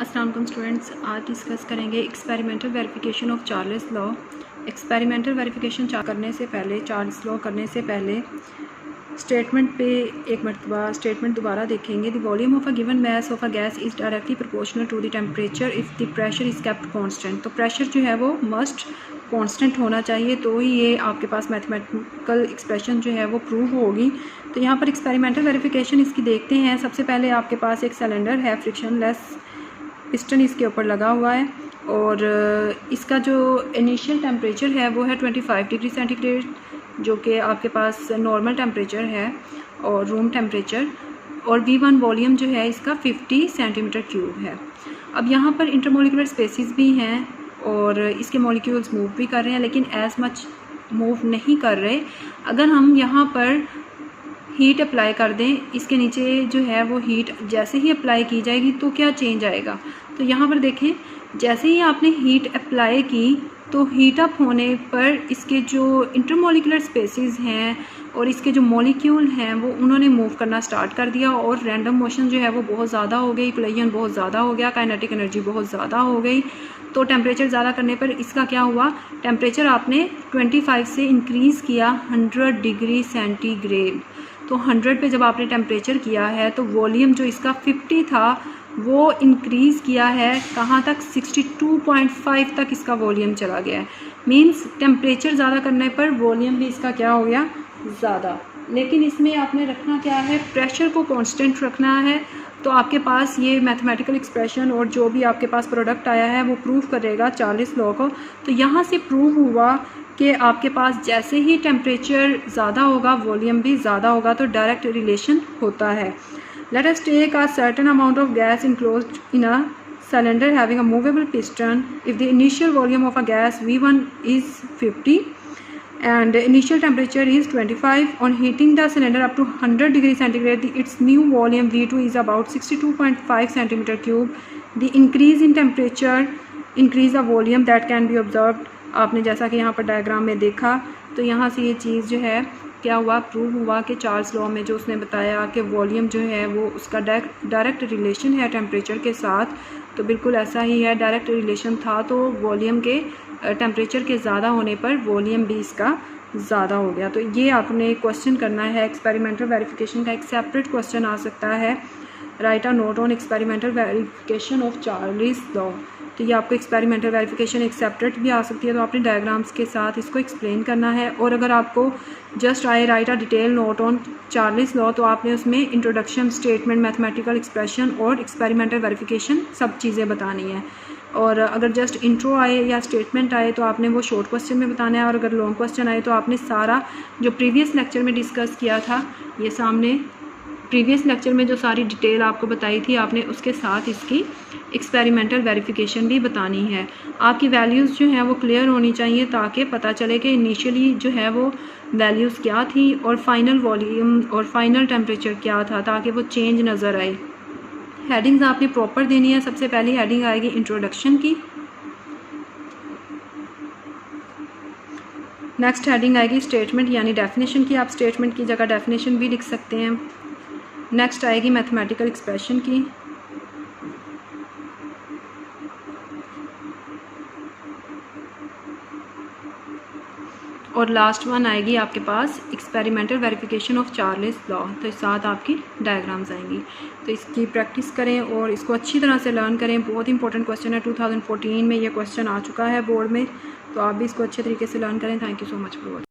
अस्सलाम वालेकुम स्टूडेंट्स, आज डिस्कस करेंगे experimental verification of Charles law. Experimental verification करने से पहले, चार्ल्स लॉ करने से पहले स्टेटमेंट पे एक मरतबा स्टेटमेंट दोबारा देखेंगे। The volume of a given mass of a gas is directly proportional to the temperature if the pressure is kept constant. तो प्रेशर जो है वो मस्ट कांस्टेंट होना चाहिए, तो ही ये आपके पास मैथमेटिकल एक्सप्रेशन जो है वो प्रूव होगी। तो यहाँ पर एक्सपेरिमेंटल वेरिफिकेशन इसकी देखते हैं। सबसे पहले आपके पास एक सिलेंडर है, फ्रिक्शनलेस पिस्टन इसके ऊपर लगा हुआ है और इसका जो इनिशियल टेम्परेचर है वो है 25 डिग्री सेंटीग्रेड, जो कि आपके पास नॉर्मल टेम्परेचर है और रूम टेम्परेचर, और V1 वॉल्यूम जो है इसका 50 सेंटीमीटर क्यूब है। अब यहाँ पर इंटरमोलिकुलर स्पेसिस भी हैं और इसके मॉलिक्यूल्स मूव भी कर रहे हैं, लेकिन एज मच मूव नहीं कर रहे। अगर हम यहाँ पर हीट अप्लाई कर दें, इसके नीचे जो है वो हीट जैसे ही अप्लाई की जाएगी तो क्या चेंज आएगा। तो यहाँ पर देखें, जैसे ही आपने हीट अप्लाई की तो हीट अप होने पर इसके जो इंटरमोलिकुलर स्पेसिस हैं और इसके जो मॉलिक्यूल हैं वो उन्होंने मूव करना स्टार्ट कर दिया और रैंडम मोशन जो है वो बहुत ज़्यादा हो गई, इक्विलिब्रियम बहुत ज़्यादा हो गया, काइनेटिक एनर्जी बहुत ज़्यादा हो गई। तो टेम्परेचर ज़्यादा करने पर इसका क्या हुआ, टेम्परेचर आपने 25 से इंक्रीज़ किया 100 डिग्री सेंटीग्रेड। तो 100 पे जब आपने टेम्परेचर किया है तो वॉल्यूम जो इसका 50 था वो इंक्रीज़ किया है कहाँ तक, 62.5 तक इसका वॉल्यूम चला गया है। मींस टेम्परेचर ज़्यादा करने पर वॉल्यूम भी इसका क्या हो गया, ज़्यादा। लेकिन इसमें आपने रखना क्या है, प्रेशर को कांस्टेंट रखना है। तो आपके पास ये मैथमेटिकल एक्सप्रेशन और जो भी आपके पास प्रोडक्ट आया है वो प्रूव करेगा चार्ल्स लॉ को। तो यहाँ से प्रूव हुआ कि आपके पास जैसे ही टेम्परेचर ज़्यादा होगा वॉल्यूम भी ज़्यादा होगा, तो डायरेक्ट रिलेशन होता है। Let us take a certain amount of gas enclosed in a cylinder having a movable piston. If the initial volume of a gas V1 is 50 and the initial temperature is 25, on heating the cylinder up to 100 degree centigrade, its new volume V2 is about 62.5 centimeter cube. The increase in temperature increase the volume that can be observed. आपने जैसा कि यहाँ पर diagram में देखा, तो यहाँ से ये चीज़ जो है क्या हुआ, प्रूव हुआ कि चार्ल्स लॉ में जो उसने बताया कि वॉल्यूम जो है वो उसका डायरेक्ट रिलेशन है टेम्परेचर के साथ, तो बिल्कुल ऐसा ही है, डायरेक्ट रिलेशन था। तो वॉल्यूम के टेम्परेचर के ज़्यादा होने पर वॉल्यूम भी इसका ज़्यादा हो गया। तो ये आपने क्वेश्चन करना है। एक्सपेरिमेंटल वेरिफिकेशन का एक सेपरेट क्वेश्चन आ सकता है, right a note on experimental verification of Charles law. तो ये आपको एक्सपेरिमेंटल वेरिफिकेशन एक सेपरेट भी आ सकती है, तो आपने डायग्राम्स के साथ इसको एक्सप्लेन करना है। और अगर आपको जस्ट आए right a detail note on Charles law, तो आपने उसमें इंट्रोडक्शन, स्टेटमेंट, मैथमेटिकल एक्सप्रेशन और एक्सपेरिमेंटल वेरिफिकेशन सब चीज़ें बतानी है। और अगर जस्ट इंट्रो आए या स्टेटमेंट आए तो आपने वो शॉर्ट क्वेश्चन में बताना है, और अगर लॉन्ग क्वेश्चन आए तो आपने सारा जो प्रीवियस लेक्चर में डिस्कस किया था, ये सामने प्रीवियस लेक्चर में जो सारी डिटेल आपको बताई थी आपने उसके साथ इसकी एक्सपेरिमेंटल वेरिफिकेशन भी बतानी है। आपकी वैल्यूज़ जो हैं वो क्लियर होनी चाहिए ताकि पता चले कि इनिशियली जो है वो वैल्यूज़ क्या थी और फाइनल वॉल्यूम और फाइनल टेम्परेचर क्या था, ताकि वो चेंज नज़र आए। हेडिंग्स आपने प्रॉपर देनी है। सबसे पहली हेडिंग आएगी इंट्रोडक्शन की, नेक्स्ट हेडिंग आएगी स्टेटमेंट यानी डेफिनेशन की। आप स्टेटमेंट की जगह डेफिनेशन भी लिख सकते हैं। नेक्स्ट आएगी मैथमेटिकल एक्सप्रेशन की, और लास्ट वन आएगी आपके पास experimental verification of Charles law. तो साथ आपकी डायग्राम्स आएंगी। तो इसकी प्रैक्टिस करें और इसको अच्छी तरह से लर्न करें। बहुत इंपॉर्टेंट क्वेश्चन है, 2014 में ये क्वेश्चन आ चुका है बोर्ड में, तो आप भी इसको अच्छे तरीके से लर्न करें। Thank you so much for watching.